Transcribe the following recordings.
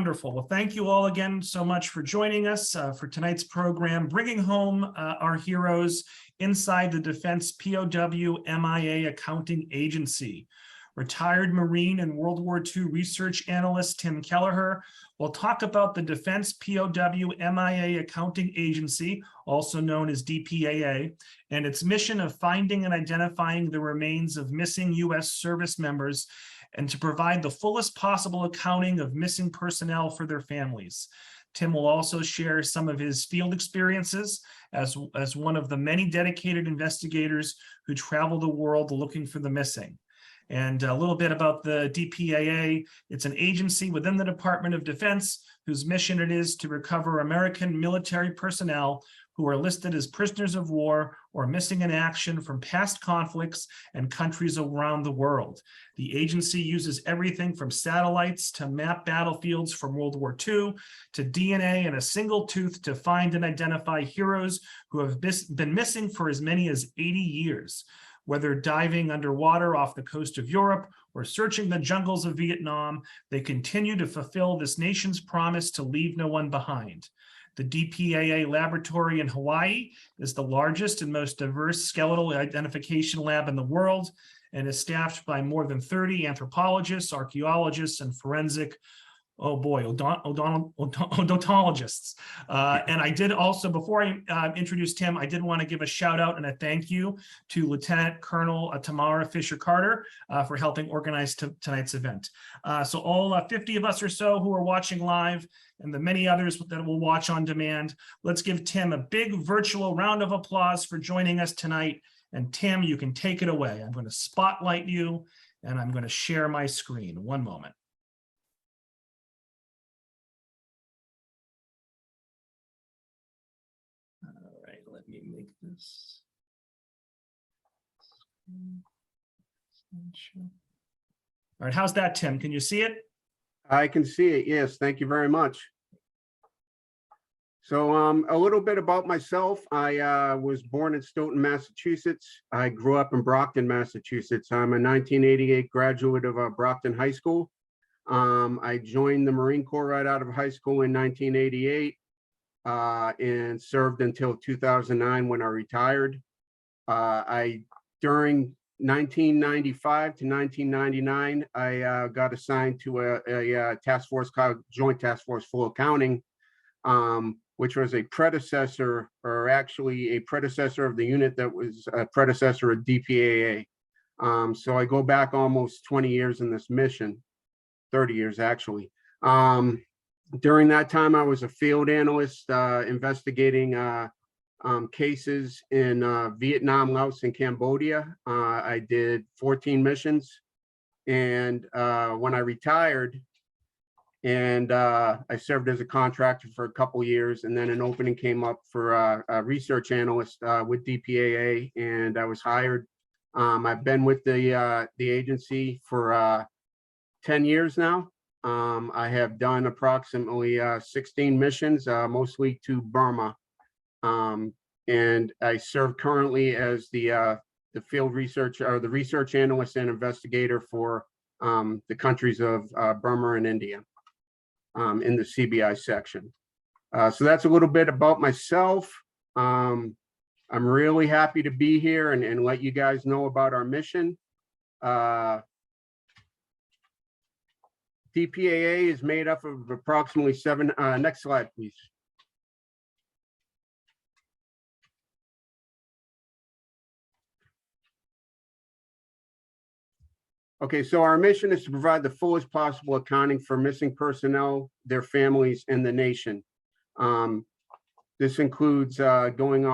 Wonderful. Well, thank you all again so much for joining us for tonight's program, bringing home our heroes inside the Defense POW MIA Accounting Agency. Retired Marine and World War II research analyst Tim Kelleher will talk about the Defense POW MIA Accounting Agency, also known as DPAA, and its mission of finding and identifying the remains of missing U.S. service members and to provide the fullest possible accounting of missing personnel for their families. Tim will also share some of his field experiences as one of the many dedicated investigators who travel the world looking for the missing. And a little bit about the DPAA. It's an agency within the Department of Defense whose mission it is to recover American military personnel who are listed as prisoners of war or missing in action from past conflicts and countries around the world. The agency uses everything from satellites to map battlefields from World War II to DNA and a single tooth to find and identify heroes who have been missing for as many as 80 years. Whether diving underwater off the coast of Europe or searching the jungles of Vietnam, they continue to fulfill this nation's promise to leave no one behind. The DPAA laboratory in Hawaii is the largest and most diverse skeletal identification lab in the world and is staffed by more than 30 anthropologists, archaeologists, and forensic odontologists. And I did also, before I introduce Tim, I did want to give a shout out and a thank you to Lieutenant Colonel Tamara Fisher-Carter for helping organize tonight's event. So all 50 of us or so who are watching live and the many others that will watch on demand, let's give Tim a big virtual round of applause for joining us tonight. And Tim, you can take it away. I'm going to spotlight you and I'm going to share my screen. One moment. Let me make this. All right, how's that, Tim? Can you see it? I can see it, yes. Thank you very much. So a little bit about myself. I was born in Stoughton, Massachusetts. I grew up in Brockton, Massachusetts. I'm a 1988 graduate of Brockton High School. I joined the Marine Corps right out of high school in 1988. And served until 2009 when I retired. During 1995 to 1999, I got assigned to a task force called Joint Task Force Full Accounting, which was a predecessor, or actually a predecessor of the unit that was a predecessor of DPAA. So I go back almost 20 years in this mission, 30 years actually. During that time, I was a field analyst investigating cases in Vietnam, Laos, and Cambodia. I did 14 missions. And when I retired, and I served as a contractor for a couple years, and then an opening came up for a research analyst with DPAA, and I was hired. I've been with the agency for 10 years now. I have done approximately 16 missions, mostly to Burma, and I serve currently as the field research or the research analyst and investigator for the countries of Burma and India in the CBI section. So that's a little bit about myself. I'm really happy to be here and let you guys know about our mission. DPAA is made up of approximately next slide, please. Okay, so our mission is to provide the fullest possible accounting for missing personnel, their families, and the nation. This includes going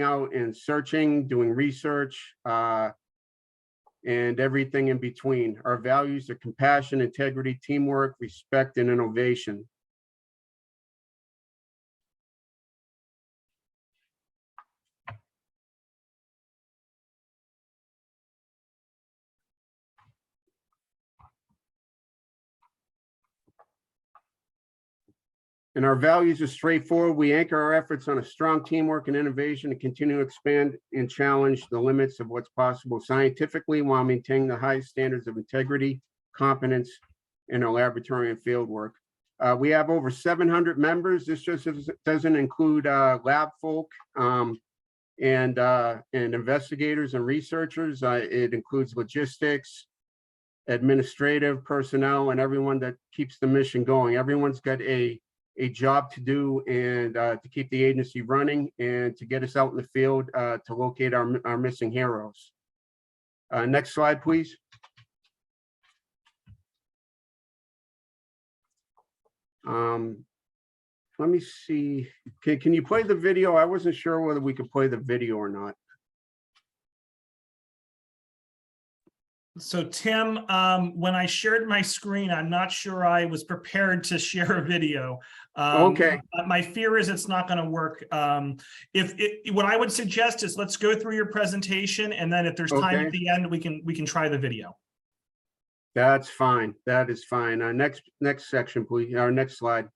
out and searching, doing research, and everything in between. Our values are compassion, integrity, teamwork, respect, and innovation. And our values are straightforward. We anchor our efforts on a strong teamwork and innovation to continue to expand and challenge the limits of what's possible scientifically while maintaining the highest standards of integrity, competence, in our laboratory and field work. We have over 700 members. This just doesn't include lab folk and investigators and researchers. It includes logistics, administrative personnel, and everyone that keeps the mission going. Everyone's got a job to do and to keep the agency running and to get us out in the field to locate our missing heroes. Next slide, please. Let me see. Can you play the video? I wasn't sure whether we could play the video or not. So Tim, when I shared my screen, I'm not sure I was prepared to share a video. Okay. My fear is it's not going to work. What I would suggest is let's go through your presentation, and then if there's time at the end, we can try the video. That's fine. That is fine. Next section, please. Our next slide.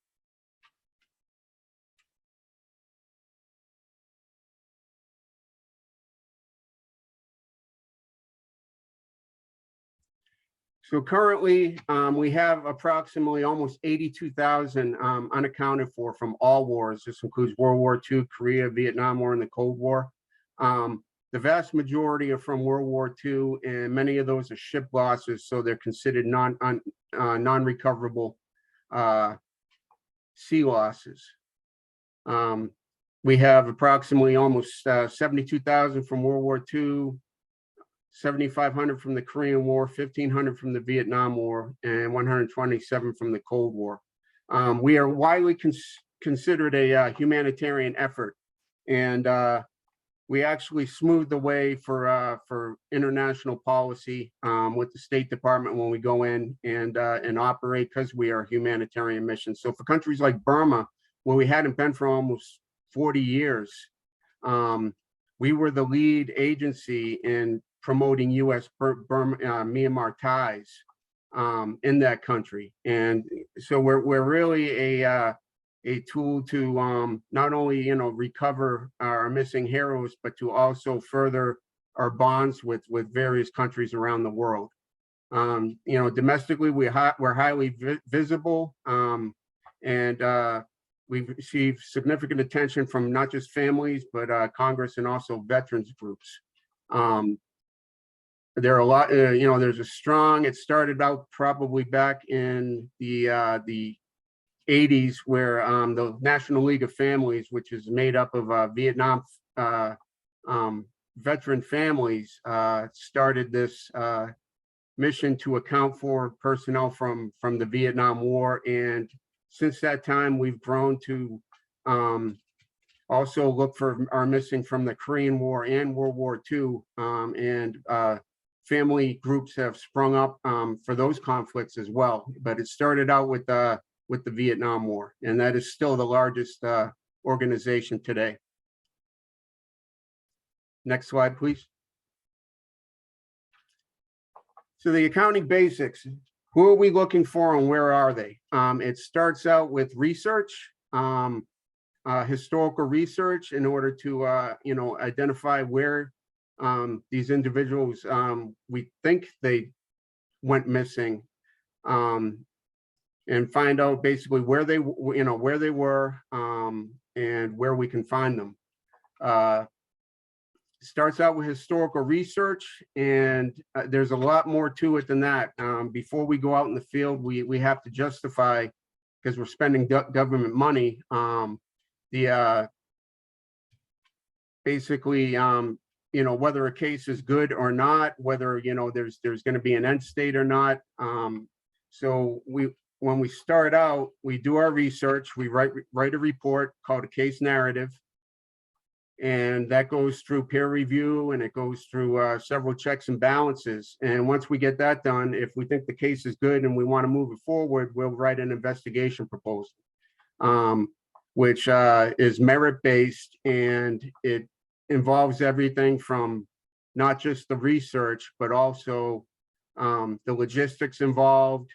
So currently, we have approximately almost 82,000 unaccounted for from all wars. This includes World War II, Korea, Vietnam War, and the Cold War. The vast majority are from World War II, and many of those are ship losses, so they're considered non-recoverable sea losses. We have approximately almost 72,000 from World War II, 7,500 from the Korean War, 1,500 from the Vietnam War, and 127 from the Cold War. We are widely considered a humanitarian effort, and we actually smoothed the way for international policy with the State Department when we go in and operate, because we are a humanitarian mission. So for countries like Burma, where we hadn't been for almost 40 years, we were the lead agency in promoting U.S. Myanmar ties in that country, and so we're really a tool to not only recover our missing heroes, but to also further our bonds with various countries around the world. Domestically, we're highly visible, and we've received significant attention from not just families, but Congress and also veterans groups. There are a lot, there's a strong, it started out probably back in the 80s, where the National League of Families, which is made up of Vietnam veteran families, started this mission to account for personnel from the Vietnam War. And since that time, we've grown to also look for our missing from the Korean War and World War II. And family groups have sprung up for those conflicts as well. But it started out with the Vietnam War, and that is still the largest organization today. Next slide, please. So the accounting basics, who are we looking for and where are they? It starts out with research, historical research, in order to identify where these individuals we think they went missing, and find out basically where they were and where we can find them. Starts out with historical research, and there's a lot more to it than that. Before we go out in the field, we have to justify, because we're spending government money, basically whether a case is good or not, whether there's going to be an end state or not. So when we start out, we do our research, we write a report called a case narrative, and that goes through peer review, and it goes through several checks and balances. And once we get that done, if we think the case is good and we want to move it forward, we'll write an investigation proposal, which is merit-based, and it involves everything from not just the research, but also the logistics involved,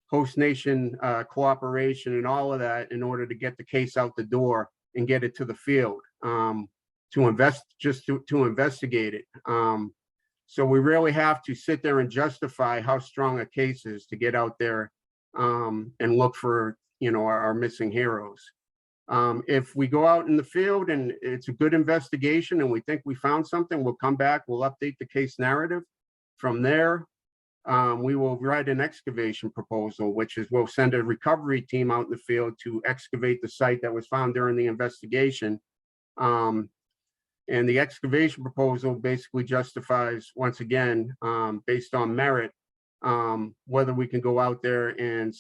host nation cooperation, and all of that, in order to get the case out the door and get it to the field to investigate it. So we really have to sit there and justify how strong a case is to get out there and look for, our missing heroes. If we go out in the field and it's a good investigation and we think we found something, we'll come back, we'll update the case narrative. From there, we will write an excavation proposal, which is we'll send a recovery team out in the field to excavate the site that was found during the investigation. And the excavation proposal basically justifies, once again, based on merit, whether we can go out there and,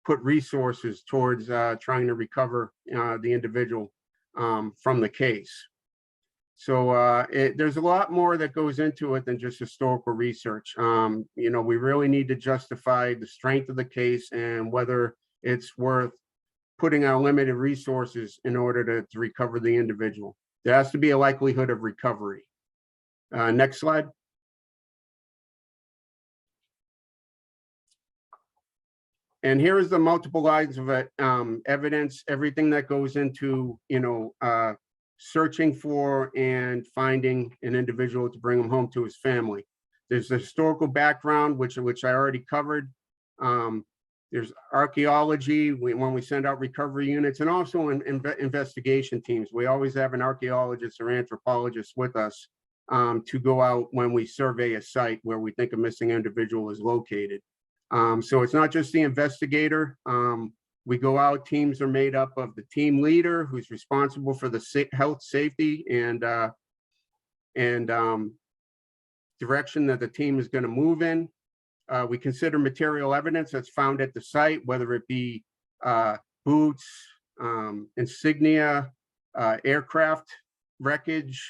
put resources towards trying to recover the individual from the case. So there's a lot more that goes into it than just historical research. We really need to justify the strength of the case and whether it's worth putting our limited resources in order to recover the individual. There has to be a likelihood of recovery. Next slide. And here is the multiple lines of evidence, everything that goes into, searching for and finding an individual to bring him home to his family. There's the historical background, which I already covered. There's archaeology when we send out recovery units, and also investigation teams. We always have an archaeologist or anthropologist with us to go out when we survey a site where we think a missing individual is located. So it's not just the investigator. We go out, teams are made up of the team leader who's responsible for the health, safety, and direction that the team is going to move in. We consider material evidence that's found at the site, whether it be boots, insignia, aircraft wreckage,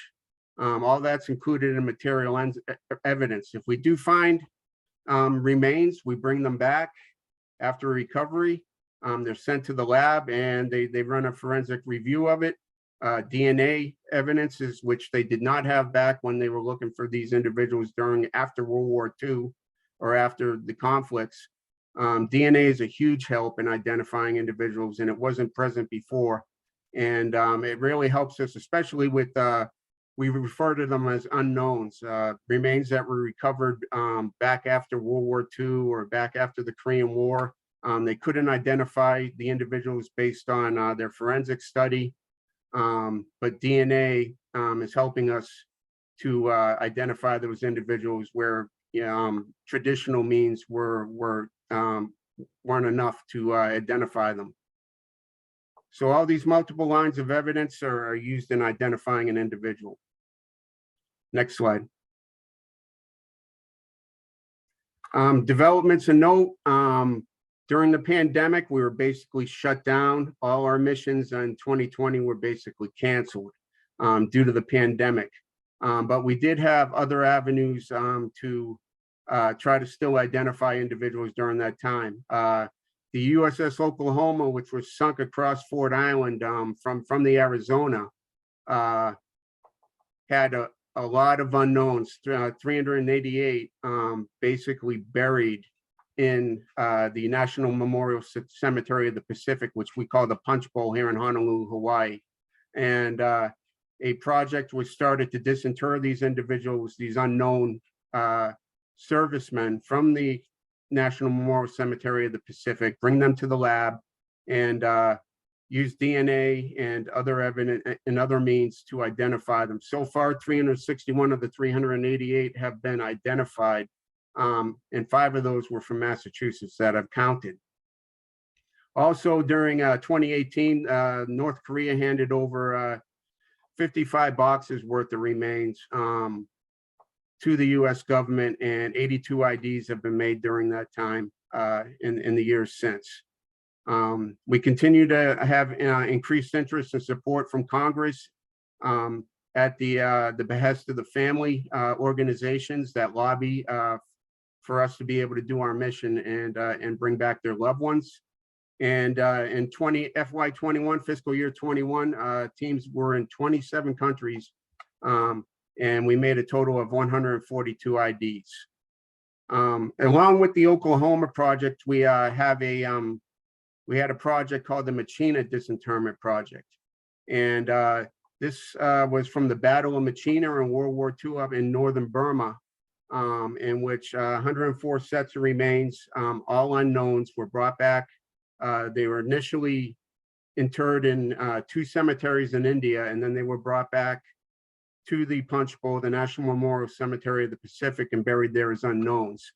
all that's included in material evidence. If we do find remains, we bring them back after recovery. They're sent to the lab and they run a forensic review of it. DNA evidence is which they did not have back when they were looking for these individuals after World War II or after the conflicts. DNA is a huge help in identifying individuals, and it wasn't present before. And it really helps us, especially with we refer to them as unknowns, remains that were recovered back after World War II or back after the Korean War. They couldn't identify the individuals based on their forensic study, but DNA is helping us to identify those individuals where traditional means weren't enough to identify them. So all these multiple lines of evidence are used in identifying an individual. Next slide. Developments a note. During the pandemic, we were basically shut down. All our missions in 2020 were basically canceled due to the pandemic. But we did have other avenues to try to still identify individuals during that time. The USS Oklahoma, which was sunk across Ford Island from the Arizona, had a lot of unknowns, 388 basically buried in the National Memorial Cemetery of the Pacific, which we call the Punch Bowl here in Honolulu, Hawaii. And a project was started to disinter these individuals, these unknown servicemen from the National Memorial Cemetery of the Pacific, bring them to the lab and use DNA and other evidence and other means to identify them. So far, 361 of the 388 have been identified, and 5 of those were from Massachusetts that I've counted. Also, during 2018, North Korea handed over 55 boxes worth of remains to the U.S. government, and 82 IDs have been made during that time in the years since. We continue to have increased interest and support from Congress at the behest of the family organizations that lobby for us to be able to do our mission and bring back their loved ones. And in FY21, fiscal year 21, teams were in 27 countries, and we made a total of 142 IDs. Along with the Oklahoma project, we had a project called the Machina Disinterment Project. And This was from the Battle of Machina in World War II up in northern Burma, in which 104 sets of remains, all unknowns, were brought back. They were initially interred in 2 cemeteries in India, and then they were brought back to the Punch Bowl, the National Memorial Cemetery of the Pacific, and buried there as unknowns.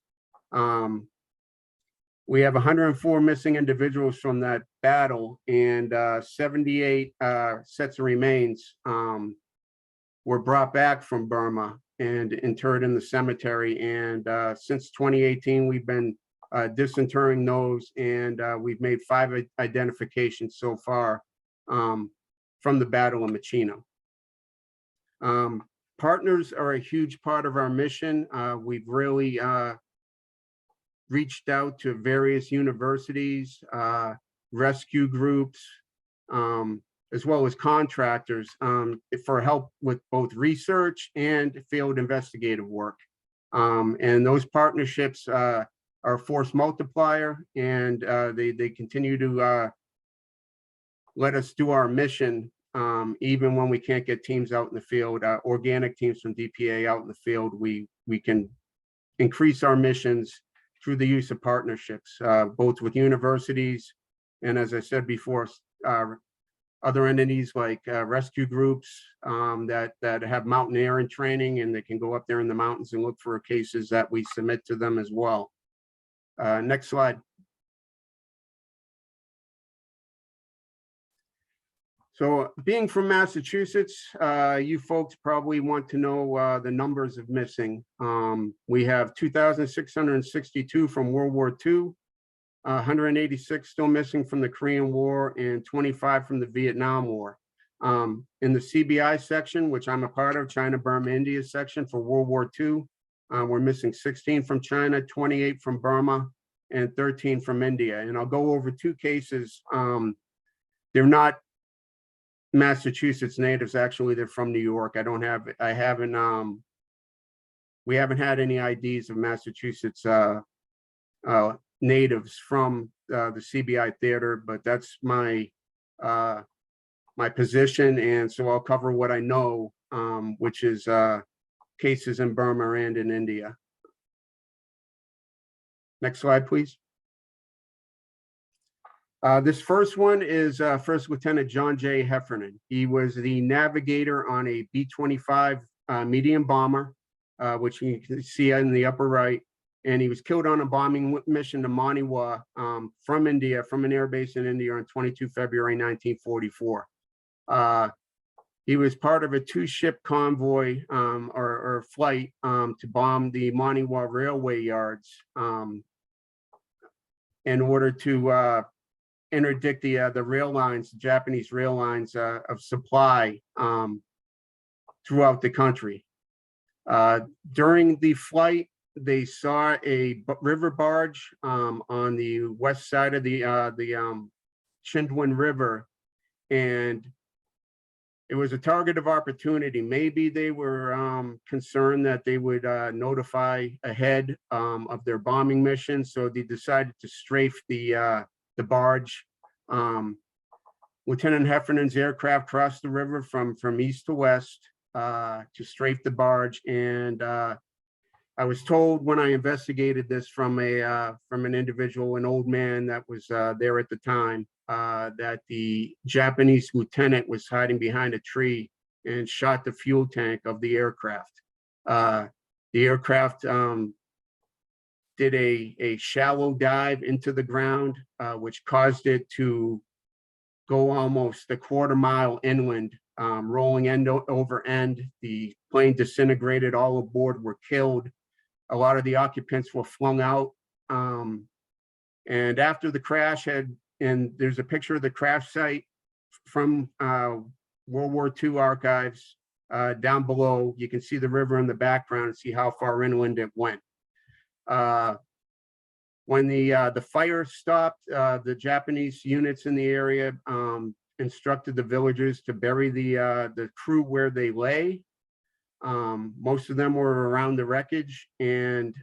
We have 104 missing individuals from that battle, and 78 sets of remains were brought back from Burma and interred in the cemetery. And since 2018, we've been disinterring those, and we've made 5 identifications so far from the Battle of Machina. Partners are a huge part of our mission. We've really reached out to various universities, rescue groups, as well as contractors for help with both research and field investigative work. And those partnerships are a force multiplier, and they continue to let us do our mission even when we can't get teams out in the field, organic teams from DPAA out in the field. We can increase our missions through the use of partnerships, both with universities and, as I said before, other entities like rescue groups that have mountaineering training, and they can go up there in the mountains and look for cases that we submit to them as well. Next slide. So, being from Massachusetts, you folks probably want to know the numbers of missing. We have 2,662 from World War II, 186 still missing from the Korean War, and 25 from the Vietnam War. In the CBI section, which I'm a part of, China, Burma, India section for World War II, we're missing 16 from China, 28 from Burma, and 13 from India. And I'll go over 2 cases. They're not Massachusetts natives, actually. They're from New York. We haven't had any IDs of Massachusetts natives from the CBI theater, but that's my my position, and so I'll cover what I know, which is cases in Burma and in India. Next slide, please. This first one is First Lieutenant John J. Heffernan. He was the navigator on a B-25 medium bomber, which you can see in the upper right, and he was killed on a bombing mission to Maniwa from India, from an air base in India on 22 February 1944. He was part of a 2-ship convoy or flight to bomb the Maniwa railway yards in order to interdict the rail lines, the Japanese rail lines of supply throughout the country. During the flight, they saw a river barge on the west side of the Chindwin River, and it was a target of opportunity. Maybe they were concerned that they would notify ahead of their bombing mission, so they decided to strafe the barge. Lieutenant Heffernan's aircraft crossed the river from east to west to strafe the barge, and I was told when I investigated this from an individual, an old man that was there at the time, that the Japanese lieutenant was hiding behind a tree and shot the fuel tank of the aircraft. The aircraft did a shallow dive into the ground, which caused it to go almost a quarter mile inland, rolling end over end. The plane disintegrated, all aboard were killed. A lot of the occupants were flung out. And after the crash and there's a picture of the crash site from World War II archives down below. You can see the river in the background and see how far inland it went. When the fire stopped, the Japanese units in the area instructed the villagers to bury the crew where they lay. Most of them were around the wreckage, and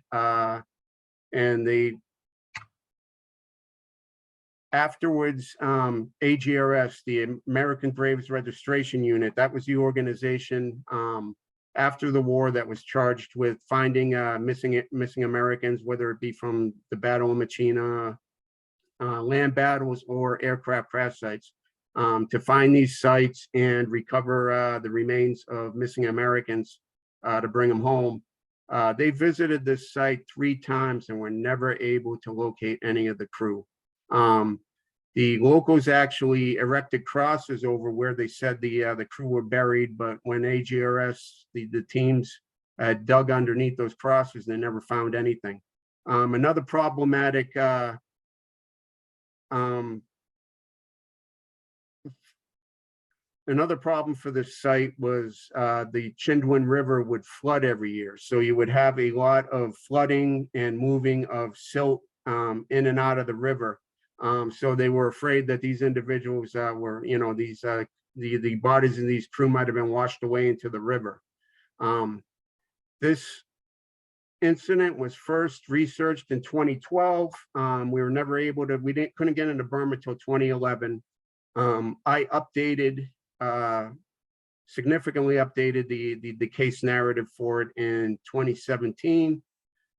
they, afterwards, AGRS, the American Graves Registration Unit, that was the organization after the war that was charged with finding missing Americans, whether it be from the Battle of Machina, land battles, or aircraft crash sites, to find these sites and recover the remains of missing Americans to bring them home. They visited this site 3 times and were never able to locate any of the crew. The locals actually erected crosses over where they said the crew were buried, but when AGRS, the teams dug underneath those crosses, they never found anything. Another problematic another problem for this site was the Chindwin River would flood every year. So you would have a lot of flooding and moving of silt in and out of the river. So they were afraid that these individuals were, you know, the bodies of these crew might have been washed away into the river. This incident was first researched in 2012. We were never able to, couldn't get into Burma until 2011. I updated, significantly updated the case narrative for it in 2017.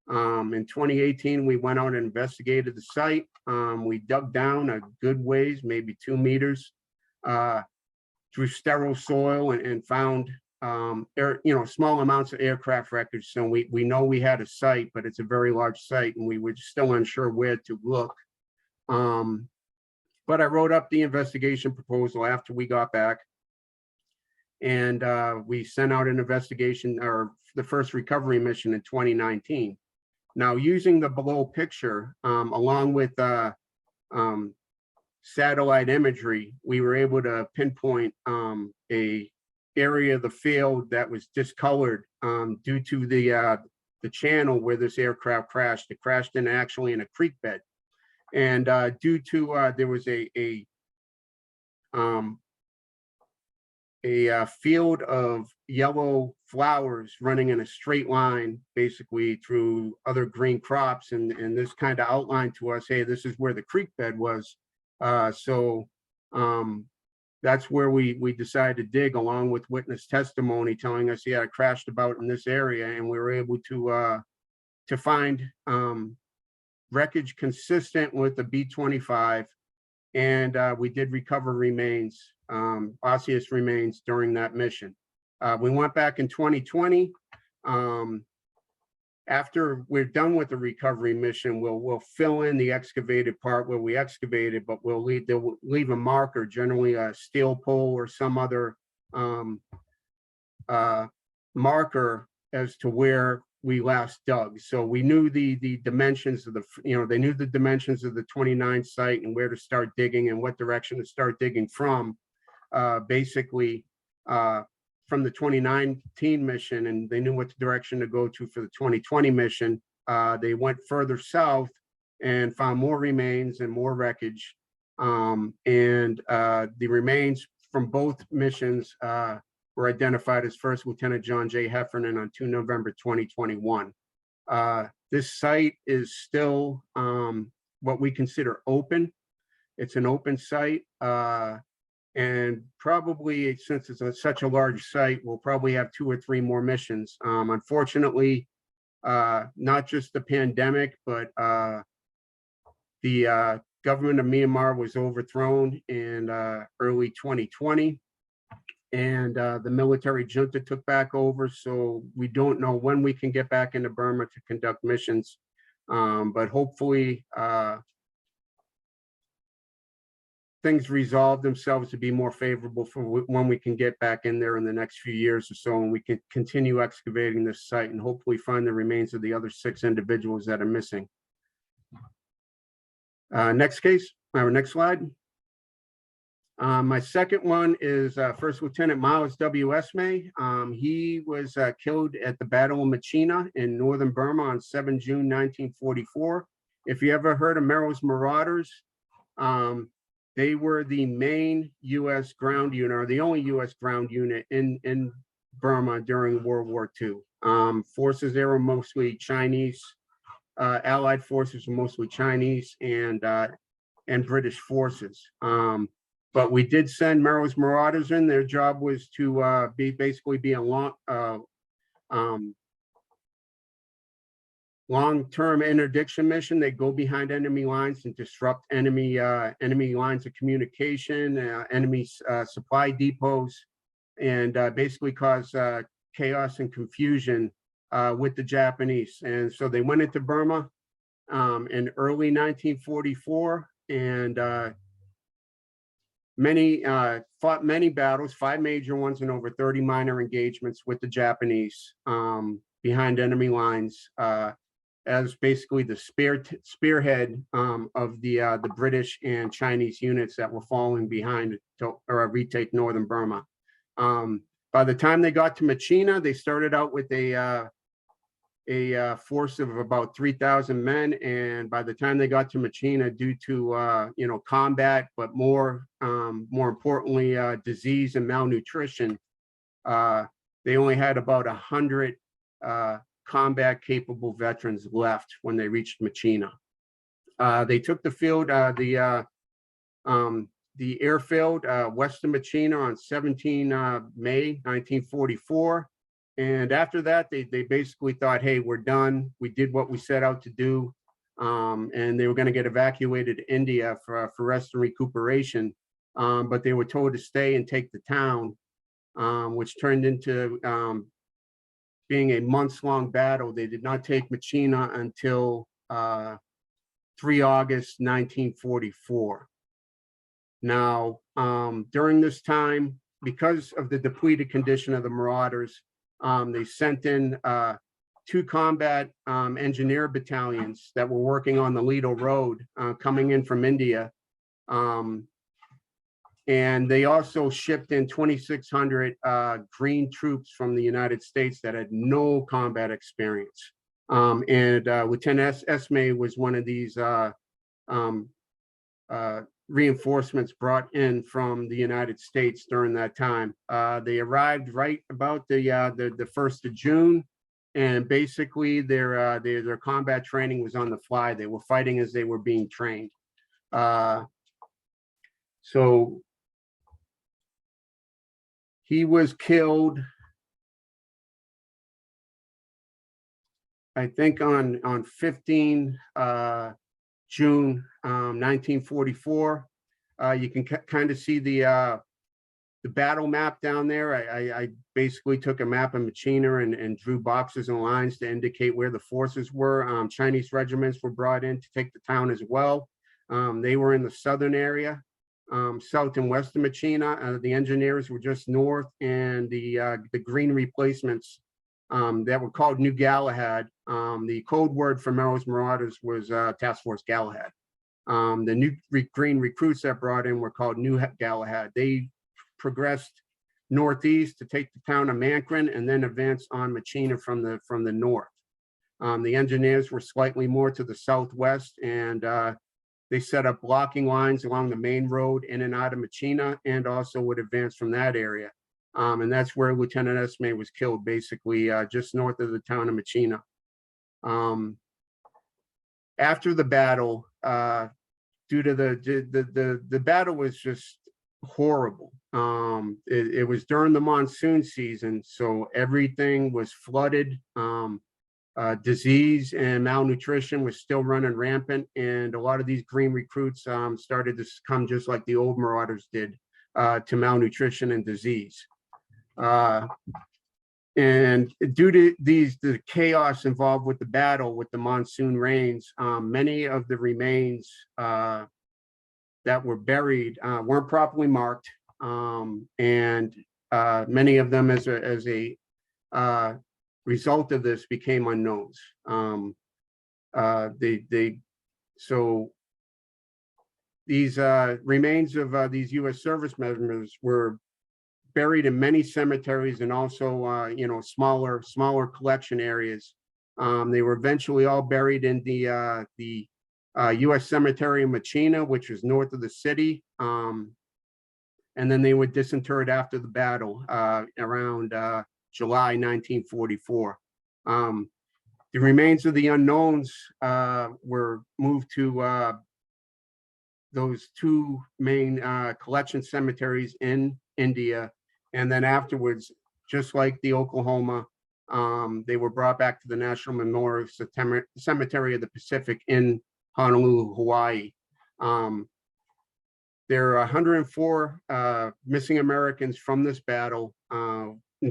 In 2018, we went out and investigated the site. We dug down a good ways, maybe 2 meters, through sterile soil and found small amounts of aircraft wreckage. So we know we had a site, but it's a very large site, and we were still unsure where to look. But I wrote up the investigation proposal after we got back, and we sent out an investigation, or the first recovery mission, in 2019. Now, using the below picture, along with satellite imagery, we were able to pinpoint a area of the field that was discolored due to the channel where this aircraft crashed. It crashed actually in a creek bed, and due to there was a field of yellow flowers running in a straight line, basically through other green crops, and this kind of outlined to us, hey, this is where the creek bed was. So that's where we decided to dig, along with witness testimony telling us, yeah, it crashed about in this area, and we were able to find wreckage consistent with the B-25, and we did recover remains, osseous remains, during that mission. We went back in 2020. After we're done with the recovery mission, we'll fill in the excavated part where we excavated, but they'll leave a marker, generally a steel pole or some other marker, as to where we last dug. So we knew the dimensions of they knew the dimensions of the 29 site and where to start digging and what direction to start digging from. Basically, from the 2019 mission, and they knew what direction to go to for the 2020 mission. They went further south and found more remains and more wreckage. The remains from both missions were identified as First Lieutenant John J. Heffernan on 2 November 2021. This site is still what we consider open. It's an open site. And probably, since it's such a large site, we'll probably have 2 or 3 more missions. Unfortunately, not just the pandemic, but the government of Myanmar was overthrown in early 2020, and the military junta took back over. So we don't know when we can get back into Burma to conduct missions, but hopefully things resolve themselves to be more favorable for when we can get back in there in the next few years or so, and we can continue excavating this site and hopefully find the remains of the other 6 individuals that are missing. Next case, or next slide. My second one is First Lieutenant Miles W. Esme. He was killed at the Battle of Machina in northern Burma on 7 June 1944. If you ever heard of Merrill's Marauders, they were the main U.S. ground unit, or the only U.S. ground unit in Burma during World War II. Forces there were mostly Chinese, Allied forces were mostly Chinese, and and British forces. But we did send Merrill's Marauders in. Their job was to basically be a long-term interdiction mission. They go behind enemy lines and disrupt enemy lines of communication, enemy supply depots, and basically cause chaos and confusion with the Japanese. And so they went into Burma in early 1944, and fought many battles, 5 major ones and over 30 minor engagements with the Japanese behind enemy lines, as basically the spearhead of the British and Chinese units that were falling behind to retake northern Burma. By the time they got to Machina, they started out with a force of about 3,000 men, and by the time they got to Machina, due to combat, but more importantly, disease and malnutrition, they only had about 100 combat capable veterans left when they reached Machina. They took the field, the airfield west of Machina on 17 May 1944. And after that, they basically thought, hey, we're done. We did what we set out to do. And they were going to get evacuated to India for rest and recuperation. But they were told to stay and take the town, which turned into being a months-long battle. They did not take Machina until 3 August 1944. Now, during this time, because of the depleted condition of the Marauders, they sent in 2 combat engineer battalions that were working on the Lido Road coming in from India. And they also shipped in 2,600 green troops from the United States that had no combat experience. And Lieutenant Esme was one of these reinforcements brought in from the United States during that time. They arrived right about the 1st of June, and basically their combat training was on the fly. They were fighting as they were being trained. So he was killed, I think, on 15 June 1944. You can kind of see the battle map down there. I basically took a map of Machina and drew boxes and lines to indicate where the forces were. Chinese regiments were brought in to take the town as well. They were in the southern area, south and west of Machina. The engineers were just north, and the green replacements that were called New Galahad. The code word for Merrill's Marauders was Task Force Galahad. The new green recruits that brought in were called New Galahad. They progressed northeast to take the town of Mankrin and then advance on Machina from the north. The engineers were slightly more to the southwest, and they set up blocking lines along the main road in and out of Machina, and also would advance from that area. And that's where Lieutenant Esme was killed, basically just north of the town of Machina. After the battle, due to the battle was just horrible. It was during the monsoon season, so everything was flooded. Disease and malnutrition was still running rampant, and a lot of these green recruits started to succumb, just like the old Marauders did, to malnutrition and disease. And due to the chaos involved with the battle, with the monsoon rains, many of the remains that were buried weren't properly marked, and many of them, as a result of this, became unknowns. So these remains of these U.S. service members were buried in many cemeteries, and also smaller collection areas. They were eventually all buried in the U.S. Cemetery in Machina, which was north of the city. And then they were disinterred after the battle around July 1944. The remains of the unknowns were moved to those two main collection cemeteries in India. And then afterwards, just like the Oklahoma, they were brought back to the National Memorial Cemetery of the Pacific in Honolulu, Hawaii. There are 104 missing Americans from this battle.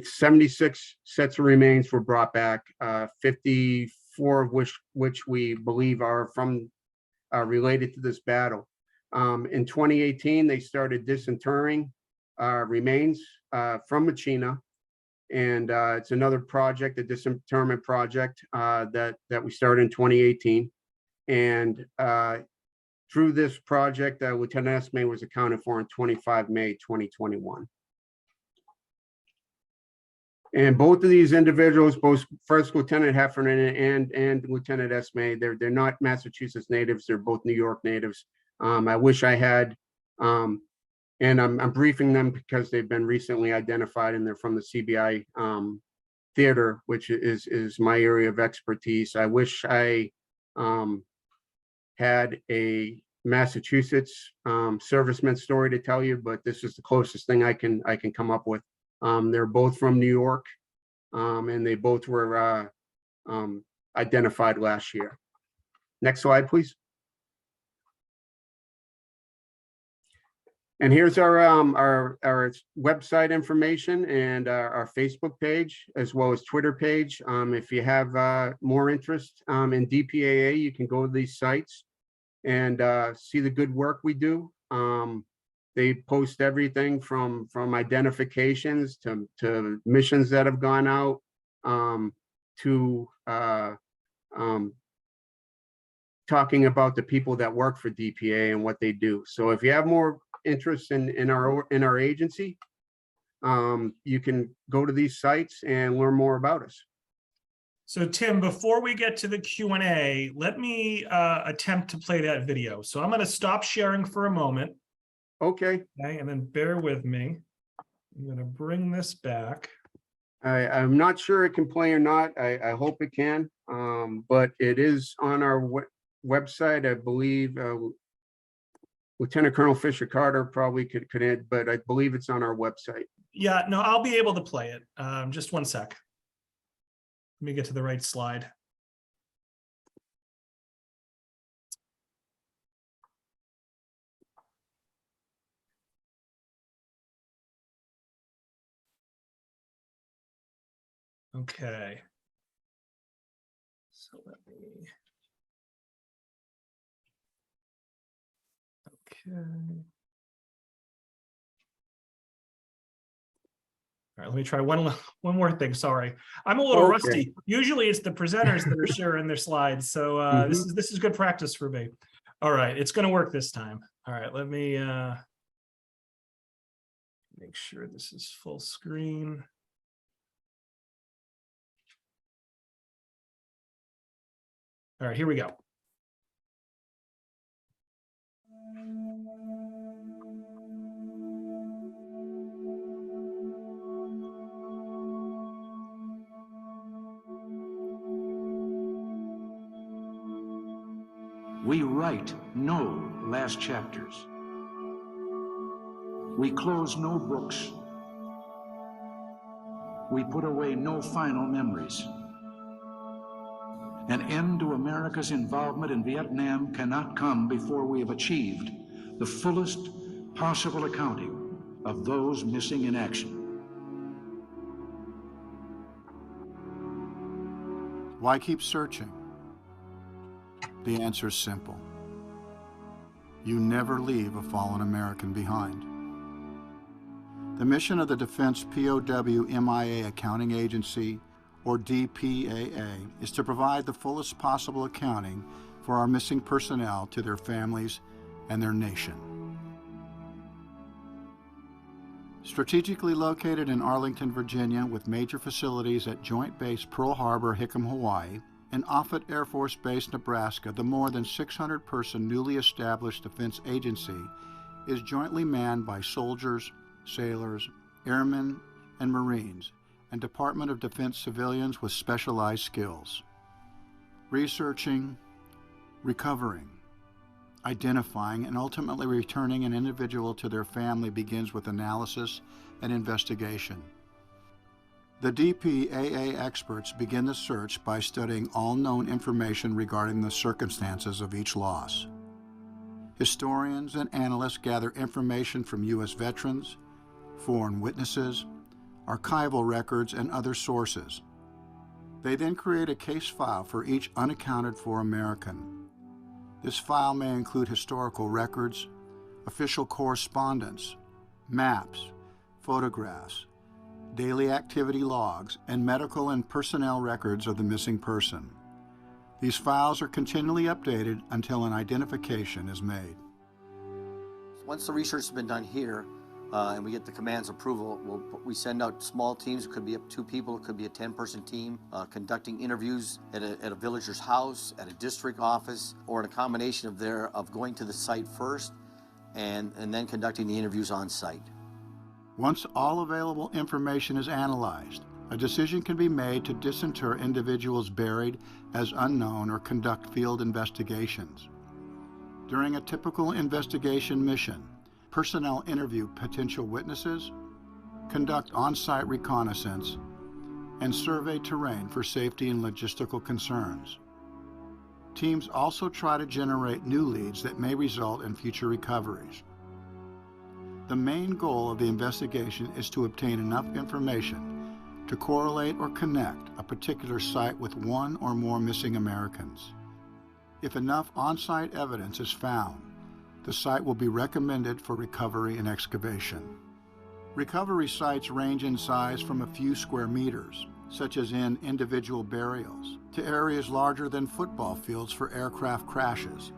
76 sets of remains were brought back, 54 of which we believe are from related to this battle. In 2018, they started disinterring remains from Machina, and it's another project, a disinterment project that we started in 2018. And through this project, Lieutenant Esme was accounted for on 25 May 2021. And both of these individuals, both First Lieutenant Heffernan and Lieutenant Esme, they're not Massachusetts natives. They're both New York natives. I wish I had, and I'm briefing them because they've been recently identified, and they're from the CBI theater, which is my area of expertise. I wish I had a Massachusetts serviceman story to tell you, but this is the closest thing I can come up with. They're both from New York, and they both were identified last year. Next slide, please. And here's our website information and our Facebook page, as well as Twitter page. If you have more interest in DPAA, you can go to these sites and see the good work we do. They post everything from identifications to missions that have gone out, to talking about the people that work for DPA and what they do. So if you have more interest in our agency, you can go to these sites and learn more about us. So Tim, before we get to the Q&A, let me attempt to play that video. So I'm going to stop sharing for a moment. Okay. Okay, and then bear with me. I'm going to bring this back. I'm not sure it can play or not. I hope it can, but it is on our website, I believe. Lieutenant Colonel Fisher Carter probably could add, but I believe it's on our website. Yeah, no, I'll be able to play it. Just one sec. Let me get to the right slide. Okay. So let me. Okay. All right, let me try one more thing. Sorry, I'm a little rusty. Usually it's the presenters that are sharing their slides. So this is good practice for me. All right, it's going to work this time. All right, let me make sure this is full screen. All right, here we go. We write no last chapters. We close no books. We put away no final memories. An end to America's involvement in Vietnam cannot come before we have achieved the fullest possible accounting of those missing in action. Why keep searching? The answer is simple. You never leave a fallen American behind. The mission of the Defense POW MIA Accounting Agency, or DPAA, is to provide the fullest possible accounting for our missing personnel to their families and their nation. Strategically located in Arlington, Virginia, with major facilities at Joint Base Pearl Harbor, Hickam, Hawaii, and Offutt Air Force Base, Nebraska, the more than 600-person newly established defense agency is jointly manned by soldiers, sailors, airmen, and Marines, and Department of Defense civilians with specialized skills. Researching, recovering, Identifying and ultimately returning an individual to their family begins with analysis and investigation. The DPAA experts begin the search by studying all known information regarding the circumstances of each loss. Historians and analysts gather information from U.S. veterans, foreign witnesses, archival records, and other sources. They then create a case file for each unaccounted for American. This file may include historical records, official correspondence, maps, photographs, daily activity logs, and medical and personnel records of the missing person. These files are continually updated until an identification is made. Once the research has been done here, and we get the command's approval, we send out small teams. It could be up to 2 people, it could be a 10-person team, conducting interviews at a villager's house, at a district office, or in a combination of going to the site first and then conducting the interviews on site. Once all available information is analyzed, a decision can be made to disinter individuals buried as unknown or conduct field investigations. During a typical investigation mission, personnel interview potential witnesses, conduct on-site reconnaissance, and survey terrain for safety and logistical concerns. Teams also try to generate new leads that may result in future recoveries. The main goal of the investigation is to obtain enough information to correlate or connect a particular site with one or more missing Americans. If enough on-site evidence is found, the site will be recommended for recovery and excavation. Recovery sites range in size from a few square meters, such as in individual burials, to areas larger than football fields for aircraft crashes.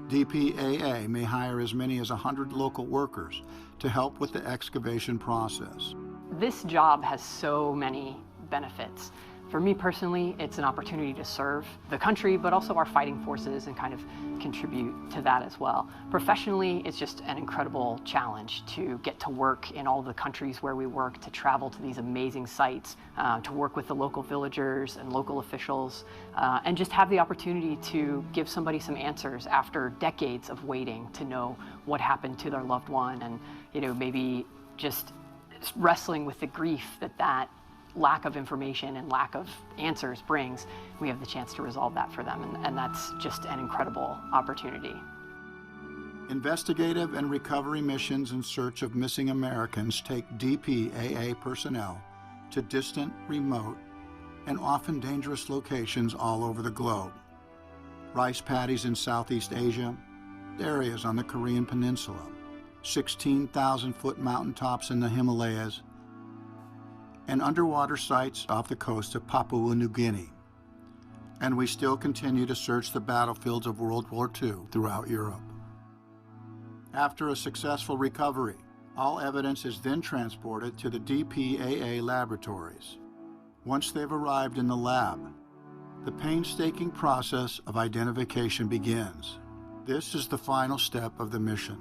DPAA may hire as many as 100 local workers to help with the excavation process. This job has so many benefits. For me personally, it's an opportunity to serve the country, but also our fighting forces and kind of contribute to that as well. Professionally, it's just an incredible challenge to get to work in all the countries where we work, to travel to these amazing sites, to work with the local villagers and local officials, and just have the opportunity to give somebody some answers after decades of waiting to know what happened to their loved one, and maybe just wrestling with the grief that lack of information and lack of answers brings. We have the chance to resolve that for them, and that's just an incredible opportunity. Investigative and recovery missions in search of missing Americans take DPAA personnel to distant, remote, and often dangerous locations all over the globe. Rice paddies in Southeast Asia, areas on the Korean Peninsula, 16,000-foot mountaintops in the Himalayas, and underwater sites off the coast of Papua New Guinea. And we still continue to search the battlefields of World War II throughout Europe. After a successful recovery, all evidence is then transported to the DPAA laboratories. Once they've arrived in the lab, the painstaking process of identification begins. This is the final step of the mission,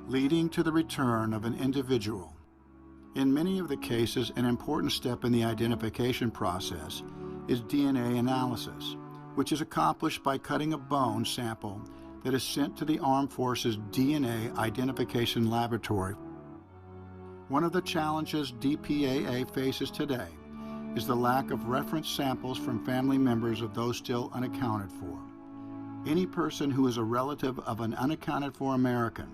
leading to the return of an individual. In many of the cases, an important step in the identification process is DNA analysis, which is accomplished by cutting a bone sample that is sent to the Armed Forces DNA Identification Laboratory. One of the challenges DPAA faces today is the lack of reference samples from family members of those still unaccounted for. Any person who is a relative of an unaccounted for American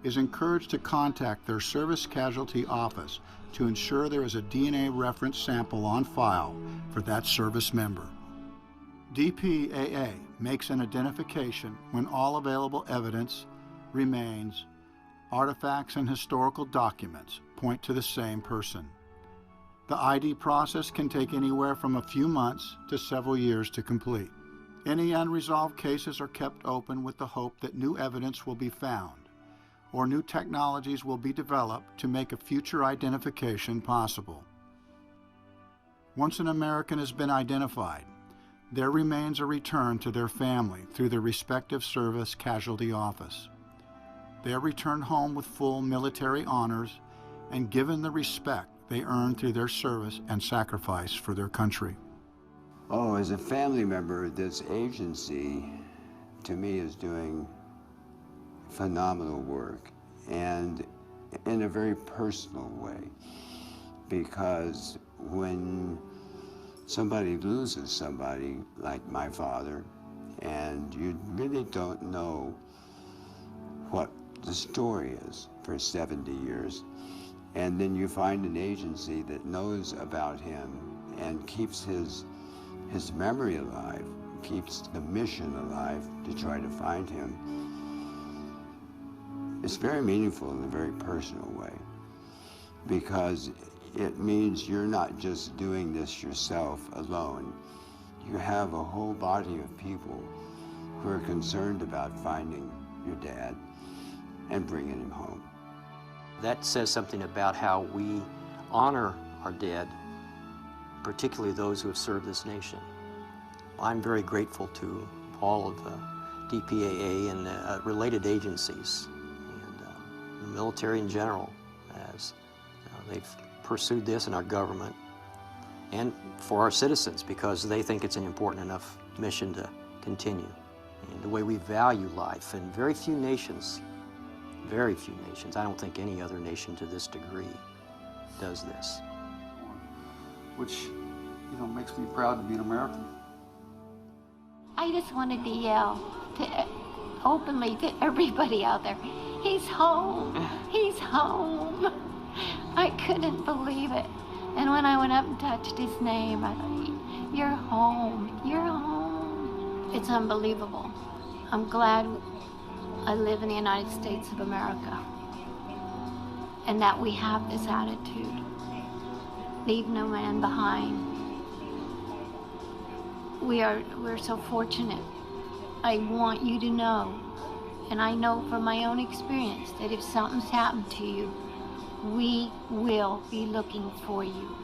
is encouraged to contact their service casualty office to ensure there is a DNA reference sample on file for that service member. DPAA makes an identification when all available evidence remains. Artifacts and historical documents point to the same person. The ID process can take anywhere from a few months to several years to complete. Any unresolved cases are kept open with the hope that new evidence will be found, or new technologies will be developed to make a future identification possible. Once an American has been identified, there remains a return to their family through their respective service casualty office. They are returned home with full military honors and given the respect they earned through their service and sacrifice for their country. Oh, as a family member, this agency, to me, is doing phenomenal work, and in a very personal way, because when somebody loses somebody like my father, and you really don't know what the story is for 70 years, and then you find an agency that knows about him and keeps his memory alive, keeps the mission alive to try to find him. It's very meaningful in a very personal way, because it means you're not just doing this yourself alone. You have a whole body of people who are concerned about finding your dad and bringing him home. That says something about how we honor our dead, particularly those who have served this nation. I'm very grateful to all of the DPAA and related agencies, and the military in general, as they've pursued this in our government, and for our citizens, because they think it's an important enough mission to continue. And the way we value life, and very few nations, I don't think any other nation to this degree does this. Which, makes me proud to be an American. I just wanted to yell openly to everybody out there, he's home, he's home. I couldn't believe it. And when I went up and touched his name, I thought, you're home, you're home. It's unbelievable. I'm glad I live in the United States of America, and that we have this attitude. Leave no man behind. We're so fortunate. I want you to know, and I know from my own experience, that if something's happened to you, we will be looking for you.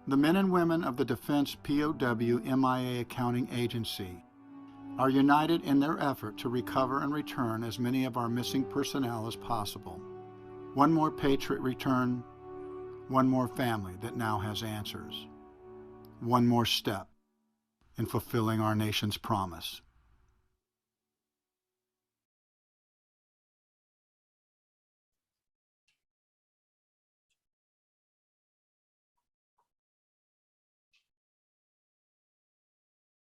The men and women of the Defense POW MIA Accounting Agency are united in their effort to recover and return as many of our missing personnel as possible. One more patriot return, one more family that now has answers. One more step in fulfilling our nation's promise.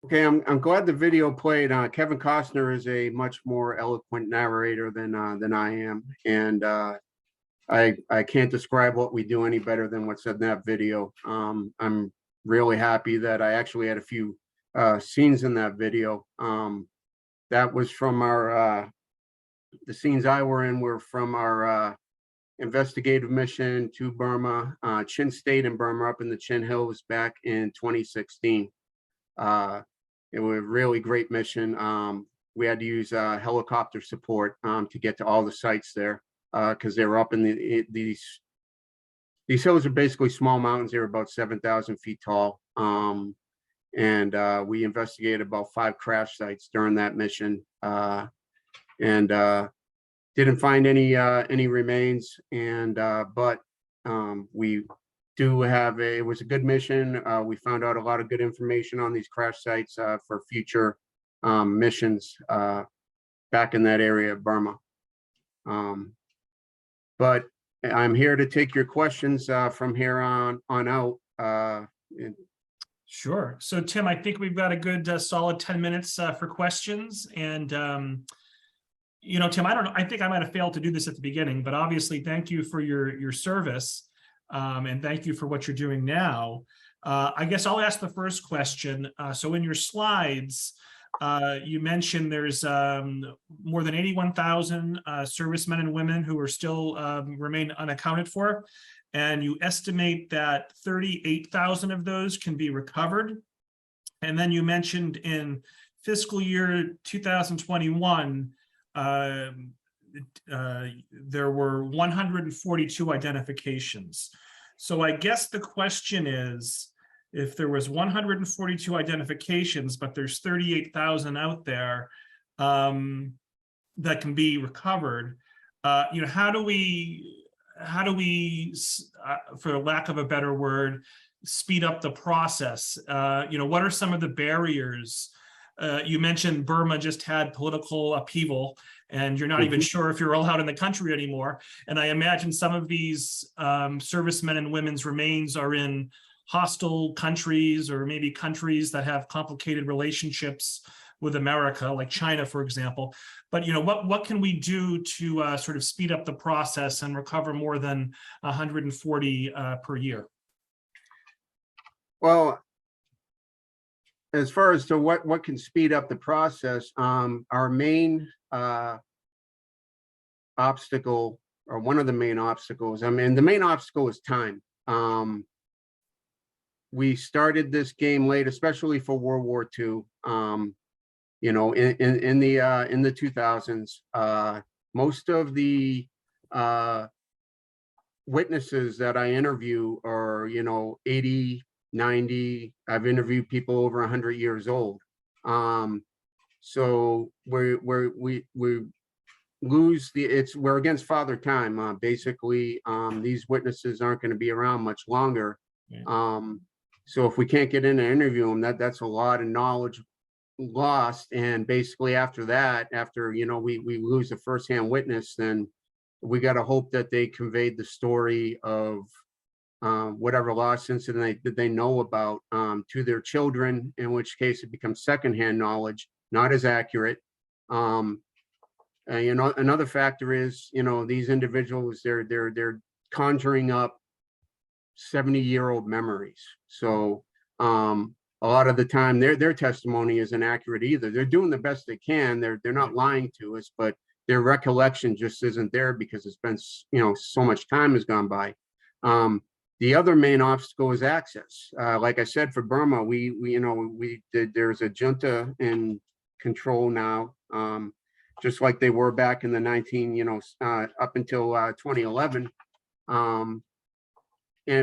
Okay, I'm glad the video played. Kevin Costner is a much more eloquent narrator than I am, and I can't describe what we do any better than what's in that video. I'm really happy that I actually had a few scenes in that video. That was from our the scenes I were in were from our investigative mission to Burma, Chin State in Burma, up in the Chin Hills back in 2016. It was a really great mission. We had to use helicopter support to get to all the sites there, because they were up in these hills are basically small mountains. They were about 7,000 feet tall. And we investigated about 5 crash sites during that mission, and didn't find any remains. And but we do have it was a good mission. We found out a lot of good information on these crash sites for future missions back in that area of Burma. But I'm here to take your questions from here on out. Sure. So Tim, I think we've got a good solid 10 minutes for questions. And, Tim, I don't know, I think I might have failed to do this at the beginning, but obviously thank you for your service. And thank you for what you're doing now. I guess I'll ask the first question. So in your slides, you mentioned there's more than 81,000 servicemen and women who are still remain unaccounted for. And you estimate that 38,000 of those can be recovered. And then you mentioned in fiscal year 2021, there were 142 identifications. So I guess the question is, if there was 142 identifications, but there's 38,000 out there that can be recovered, how do we, for lack of a better word, speed up the process? What are some of the barriers You mentioned Burma just had political upheaval, and you're not even sure if you're allowed in the country anymore. And I imagine some of these servicemen and women's remains are in hostile countries, or maybe countries that have complicated relationships with America, like China, for example. But what can we do to sort of speed up the process and recover more than 140 per year? Well, as far as to what can speed up the process, our main obstacle, or one of the main obstacles, I mean, the main obstacle is time. We started this game late, especially for World War II. In the 2000s, most of the witnesses that I interview are 80, 90. I've interviewed people over 100 years old. So we lose we're against father time. Basically, these witnesses aren't going to be around much longer. Yeah. So if we can't get in and interview them, that's a lot of knowledge lost. And basically after that, after we lose a firsthand witness, then we got to hope that they conveyed the story of whatever lost incident that they know about to their children, in which case it becomes secondhand knowledge, not as accurate. Another factor is these individuals, they're conjuring up 70-year-old memories. So a lot of the time their testimony isn't accurate either. They're doing the best they can. They're not lying to us, but their recollection just isn't there because it's been so much time has gone by. The other main obstacle is access. Like I said, for Burma, there's a junta in control now, just like they were back in the up until 2011.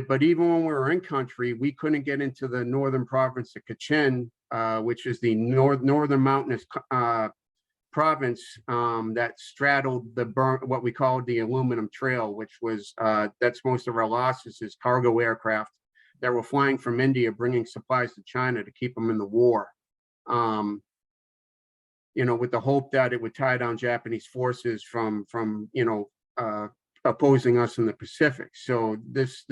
But even when we were in country, we couldn't get into the northern province of Kachin, which is the northern mountainous province that straddled what we called the aluminum trail, which was that's most of our losses is cargo aircraft that were flying from India, bringing supplies to China to keep them in the war. With the hope that it would tie down Japanese forces from opposing us in the Pacific. So this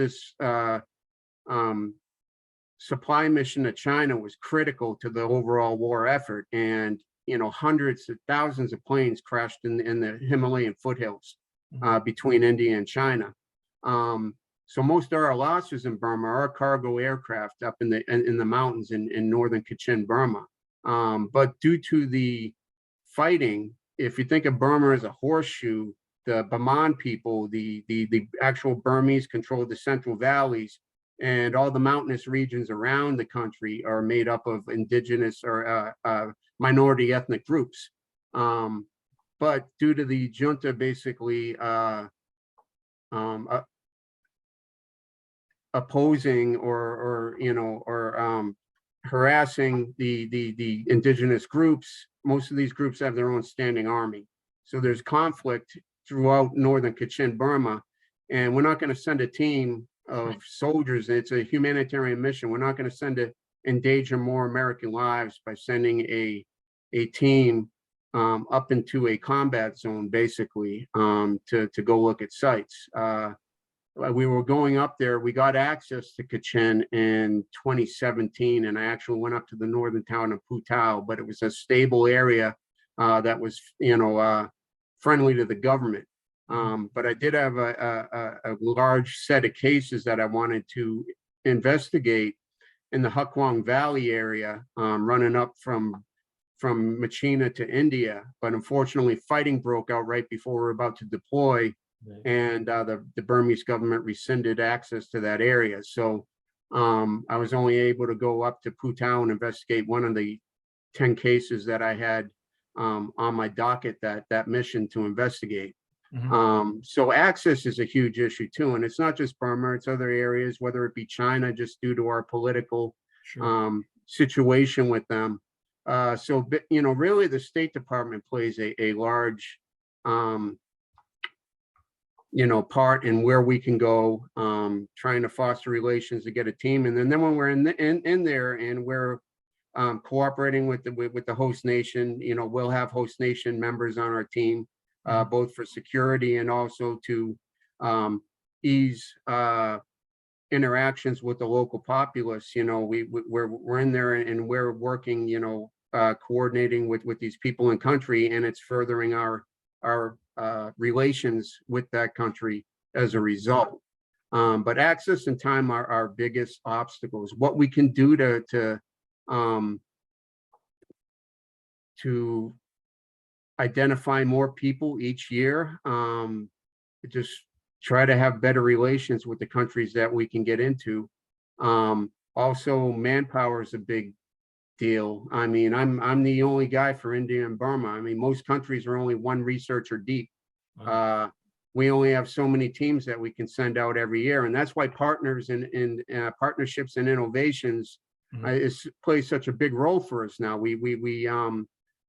supply mission to China was critical to the overall war effort, and hundreds of thousands of planes crashed in the Himalayan foothills between India and China. So most of our losses in Burma are cargo aircraft up in the mountains in northern Kachin, Burma. But due to the fighting, if you think of Burma as a horseshoe, the Baman people, the actual Burmese control the central valleys, and all the mountainous regions around the country are made up of indigenous or minority ethnic groups. But due to the junta basically opposing or harassing the indigenous groups, most of these groups have their own standing army. So there's conflict throughout northern Kachin, Burma, and we're not going to send a team of soldiers. It's a humanitarian mission. We're not going to endanger more American lives by sending a team up into a combat zone, basically, to go look at sites. We were going up there. We got access to Kachin in 2017, and I actually went up to the northern town of POW, but it was a stable area that was, friendly to the government. But I did have a large set of cases that I wanted to investigate in the Hukwang Valley area, running up from Machina to India. But unfortunately, fighting broke out right before we were about to deploy, and the Burmese government rescinded access to that area. So I was only able to go up to POW and investigate one of the 10 cases that I had on my docket that mission to investigate. So access is a huge issue too, and it's not just Burma, it's other areas, whether it be China, just due to our political situation with them. So really the State Department plays a large part in where we can go, trying to foster relations to get a team. And then when we're in there and we're cooperating with the host nation. We'll have host nation members on our team, both for security and also to ease interactions with the local populace. We're in there and we're working, coordinating with these people in country, and it's furthering our relations with that country as a result. But access and time are our biggest obstacles. What we can do to identify more people each year, just try to have better relations with the countries that we can get into. Also, manpower is a big deal. I mean, I'm the only guy for India and Burma. I mean, most countries are only one researcher deep. Wow. We only have so many teams that we can send out every year, and that's why partners and partnerships and innovations play such a big role for us now. We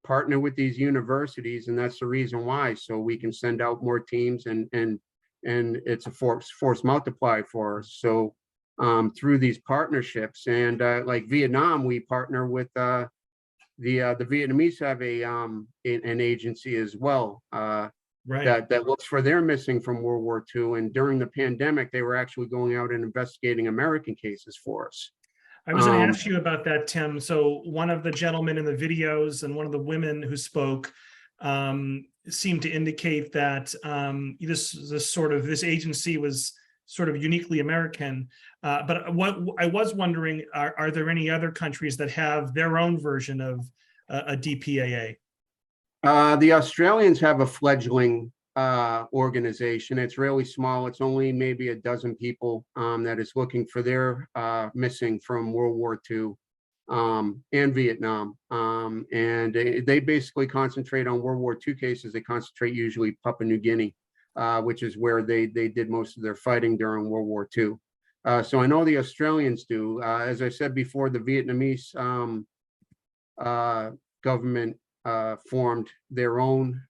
partner with these universities, and that's the reason why, so we can send out more teams, and it's a force multiplier for us. So through these partnerships, and like Vietnam, we partner with the Vietnamese have an agency as well. Right. That looks for their missing from World War II. And during the pandemic, they were actually going out and investigating American cases for us. I was going to ask you about that, Tim. So one of the gentlemen in the videos and one of the women who spoke seemed to indicate that this agency was sort of uniquely American. But what I was wondering, are there any other countries that have their own version of a DPAA? The Australians have a fledgling organization. It's really small. It's only maybe a dozen people that is looking for their missing from World War II and Vietnam. And they basically concentrate on World War II cases. They concentrate usually Papua New Guinea, which is where they did most of their fighting during World War II. So I know the Australians do. As I said before, the Vietnamese government formed their own,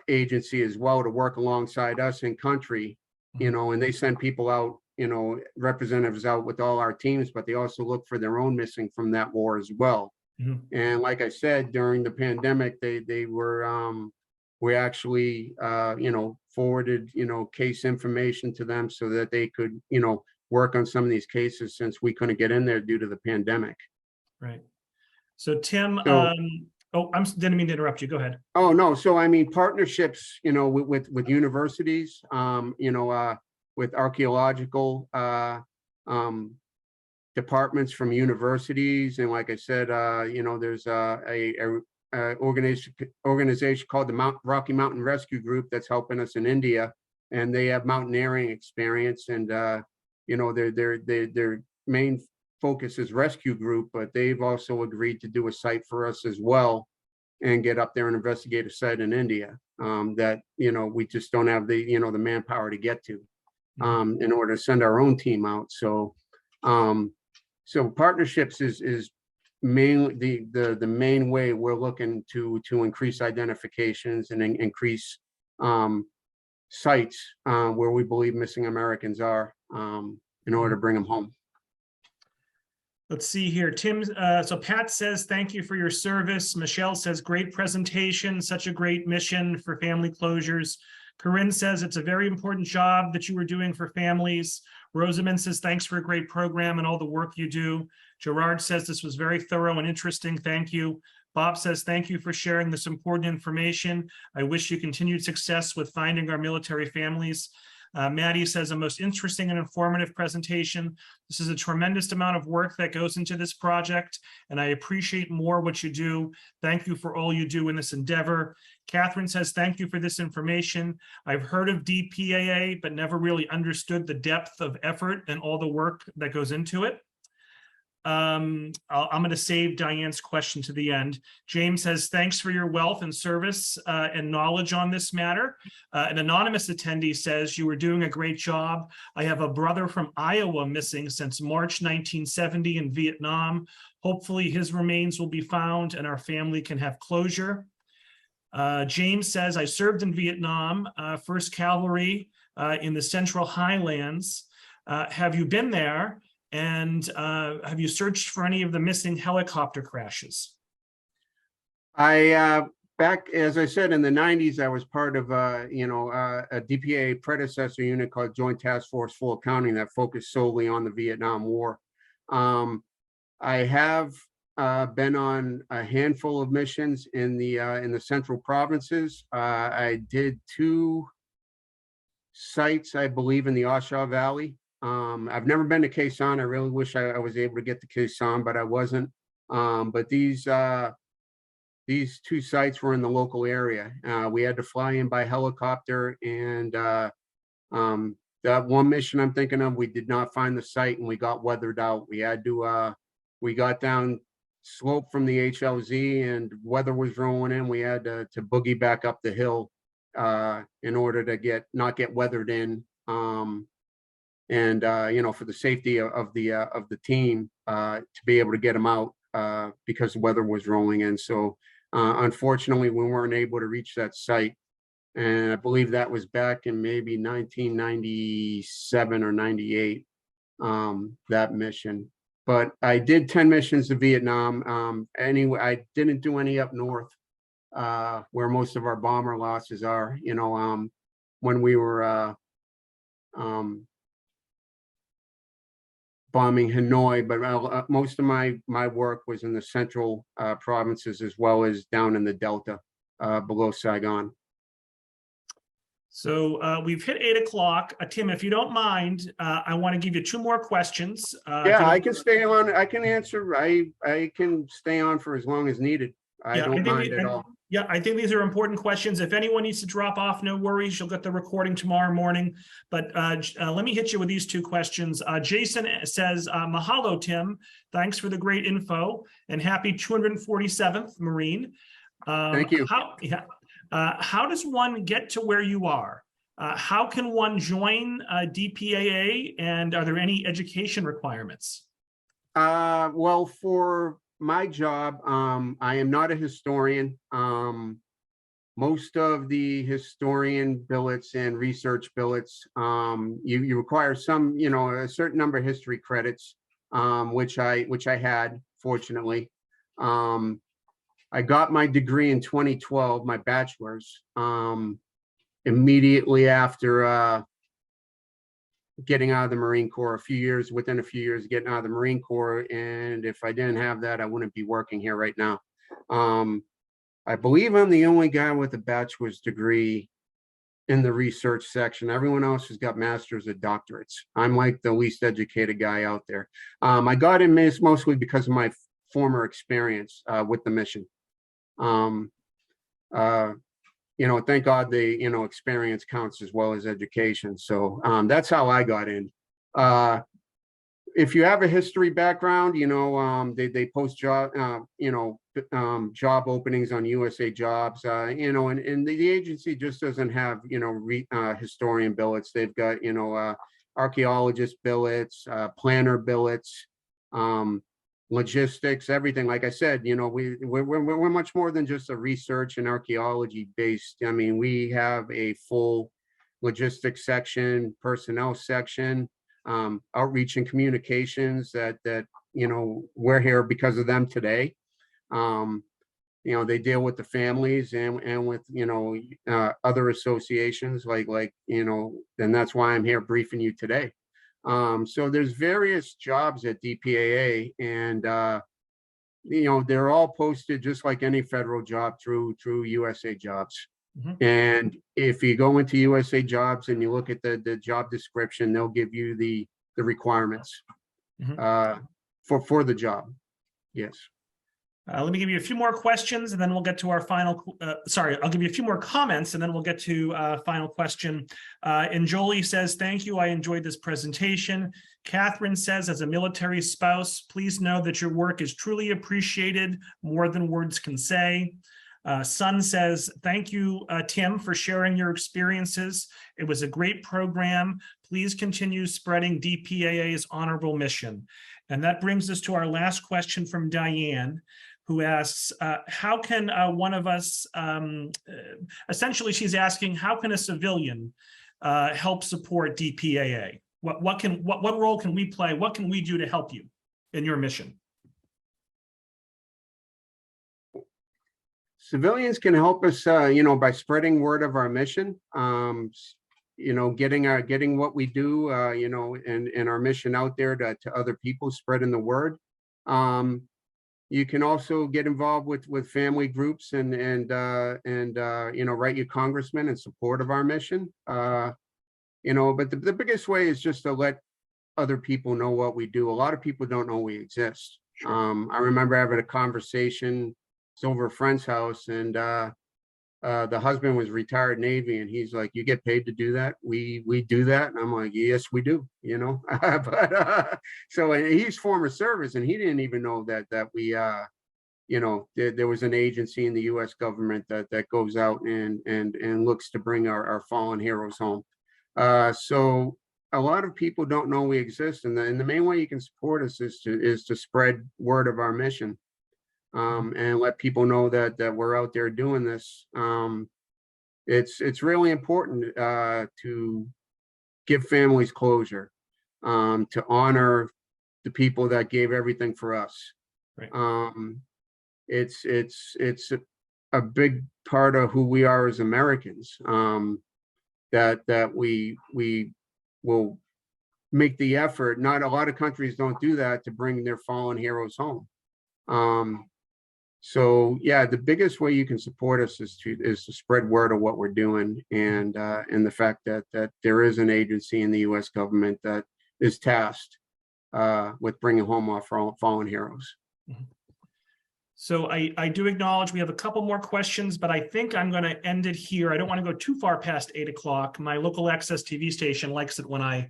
agency as well to work alongside us in country, and they send people out, representatives out with all our teams, but they also look for their own missing from that war as well. And like I said, during the pandemic, we actually, forwarded, case information to them so that they could, work on some of these cases since we couldn't get in there due to the pandemic. Right. So Tim, So- didn't mean to interrupt you. Go ahead. Oh, no. So, I mean, partnerships, with universities, with archaeological departments from universities. And like I said, there's a organization called the Rocky Mountain Rescue Group that's helping us in India, and they have mountaineering experience, and their main focus is rescue group, but they've also agreed to do a site for us as well and get up there and investigate a site in India that we just don't have the the manpower to get to in order to send our own team out. So so partnerships is mainly the main way we're looking to increase identifications and increase sites where we believe missing Americans are in order to bring them home. Let's see here. Tim, so Pat says, thank you for your service. Michelle says, great presentation, such a great mission for family closures. Corinne says, it's a very important job that you were doing for families. Rosamond says, thanks for a great program and all the work you do. Gerard says, this was very thorough and interesting. Thank you. Bob says, thank you for sharing this important information. I wish you continued success with finding our military families. Maddie says, a most interesting and informative presentation. This is a tremendous amount of work that goes into this project, and I appreciate more what you do. Thank you for all you do in this endeavor. Catherine says, thank you for this information. I've heard of DPAA, but never really understood the depth of effort and all the work that goes into it. I'm going to save Diane's question to the end. James says, thanks for your wealth and service and knowledge on this matter. An anonymous attendee says, you were doing a great job. I have a brother from Iowa missing since March 1970 in Vietnam. Hopefully his remains will be found and our family can have closure. James says, I served in Vietnam, 1st Cavalry in the Central Highlands. Have you been there? And have you searched for any of the missing helicopter crashes? Back, as I said, in the 90s, I was part of a DPAA predecessor unit called Joint Task Force Full Accounting that focused solely on the Vietnam War. I have been on a handful of missions in the central provinces. I did 2 sites, I believe, in the Oshawa Valley. I've never been to Khe Sanh. I really wish I was able to get to Khe Sanh, but I wasn't. But these 2 sites were in the local area. We had to fly in by helicopter, and that one mission I'm thinking of, we did not find the site, and we got weathered out. We had to we got down slope from the HLZ, and weather was rolling in. We had to boogie back up the hill in order to not get weathered in, and for the safety of the team, to be able to get them out because the weather was rolling in. So unfortunately, we weren't able to reach that site, and I believe that was back in maybe 1997 or 98, that mission. But I did 10 missions to Vietnam. Anyway, I didn't do any up north, where most of our bomber losses are, when we were bombing Hanoi, but most of my work was in the central provinces, as well as down in the Delta below Saigon. So we've hit 8 o'clock. Tim, if you don't mind, I want to give you 2 more questions. Yeah, I can stay on. I can answer. I can stay on for as long as needed. I don't mind at all. Yeah, I think these are important questions. If anyone needs to drop off, no worries. You'll get the recording tomorrow morning. But let me hit you with these 2 questions. Jason says, mahalo, Tim. Thanks for the great info, and happy 247th Marine. Thank you. How does one get to where you are? How can one join DPAA, and are there any education requirements? Well, for my job, I am not a historian. Most of the historian billets and research billets, you require some, a certain number of history credits, which I had, fortunately. I got my degree in 2012, my bachelor's, immediately after getting out of the Marine Corps, within a few years getting out of the Marine Corps. And if I didn't have that, I wouldn't be working here right now. I believe I'm the only guy with a bachelor's degree in the research section. Everyone else has got masters or doctorates. I'm like the least educated guy out there. I got in mostly because of my former experience with the mission. Thank God the experience counts as well as education. So that's how I got in. If you have a history background, they post job job openings on USA Jobs, and the agency just doesn't have historian billets. They've got archaeologist billets, planner billets, logistics, everything. Like I said, we're much more than just a research and archaeology based. I mean, we have a full logistics section, personnel section, outreach and communications that we're here because of them today. They deal with the families and with other associations and that's why I'm here briefing you today. So there's various jobs at DPAA, and they're all posted just like any federal job through USA Jobs. Mm-hmm. And if you go into USA Jobs and you look at the job description, they'll give you the requirements. Mm-hmm. For the job. Yes. Let me give you a few more questions, and then we'll get to our final. I'll give you a few more comments, and then we'll get to final question. And Jolie says, "Thank you. I enjoyed this presentation." Catherine says, "As a military spouse, please know that your work is truly appreciated, more than words can say." Son says, "Thank you, Tim, for sharing your experiences. It was a great program. Please continue spreading DPAA's honorable mission." And that brings us to our last question from Diane, who asks, how can one of us, essentially she's asking, how can a civilian help support DPAA? What role can we play? What can we do to help you in your mission? Civilians can help us, by spreading word of our mission. Getting what we do, and our mission out there to other people, spreading the word. You can also get involved with family groups and write your congressman in support of our mission. But the biggest way is just to let other people know what we do. A lot of people don't know we exist. Sure. I remember having a conversation. It's over a friend's house, and the husband was retired Navy, and he's like, "You get paid to do that?" We do that, and I'm like, "Yes, we do." But so and he's former service, and he didn't even know that we there was an agency in the U.S. government that goes out and looks to bring our fallen heroes home. So a lot of people don't know we exist, and the main way you can support us is to spread word of our mission. And let people know that we're out there doing this. It's really important to give families closure, to honor the people that gave everything for us. Right. It's a big part of who we are as Americans. That we will make the effort. Not a lot of countries don't do that, to bring their fallen heroes home. So yeah, the biggest way you can support us is to spread word of what we're doing, and the fact that there is an agency in the U.S. government that is tasked with bringing home our fallen heroes. Mm-hmm. So I do acknowledge we have a couple more questions, but I think I'm going to end it here. I don't want to go too far past 8 o'clock. My local access TV station likes it when I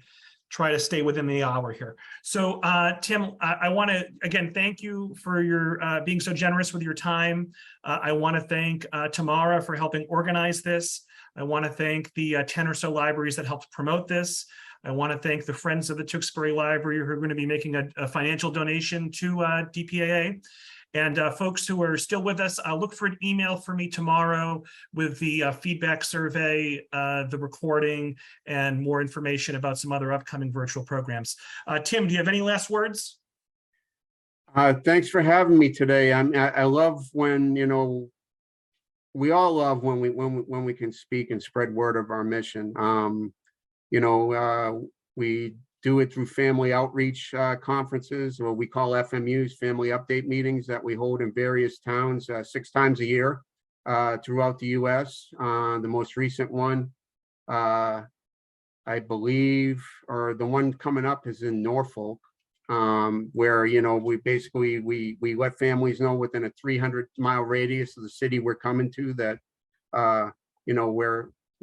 try to stay within the hour here. So Tim, I want to again thank you for your being so generous with your time. I want to thank Tamara for helping organize this. I want to thank the 10 or so libraries that helped promote this. I want to thank the Friends of the Tewksbury Library who are going to be making a financial donation to DPAA. And folks who are still with us, look for an email from me tomorrow with the feedback survey, the recording, and more information about some other upcoming virtual programs. Tim, do you have any last words? Thanks for having me today. I love when, we all love when we can speak and spread word of our mission. We do it through family outreach conferences, or we call FMUs, family update meetings, that we hold in various towns 6 times a year throughout the U.S. The most recent one, I believe, or the one coming up, is in Norfolk, where we basically we let families know within a 300-mile radius of the city we're coming to that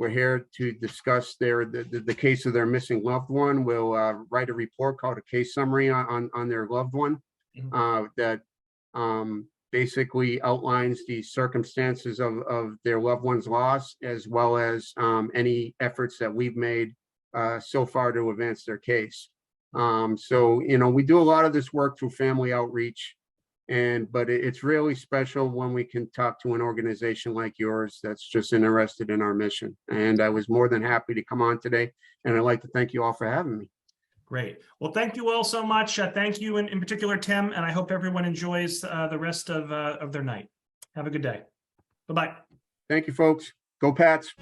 we're here to discuss the case of their missing loved one. We'll write a report called a case summary on their loved one, that basically outlines the circumstances of their loved one's loss, as well as any efforts that we've made so far to advance their case. So we do a lot of this work through family outreach. But it's really special when we can talk to an organization like yours that's just interested in our mission. And I was more than happy to come on today. And I'd like to thank you all for having me. Great. Well, thank you all so much. Thank you in particular, Tim. And I hope everyone enjoys the rest of their night. Have a good day. Bye-bye. Thank you, folks. Go Pats.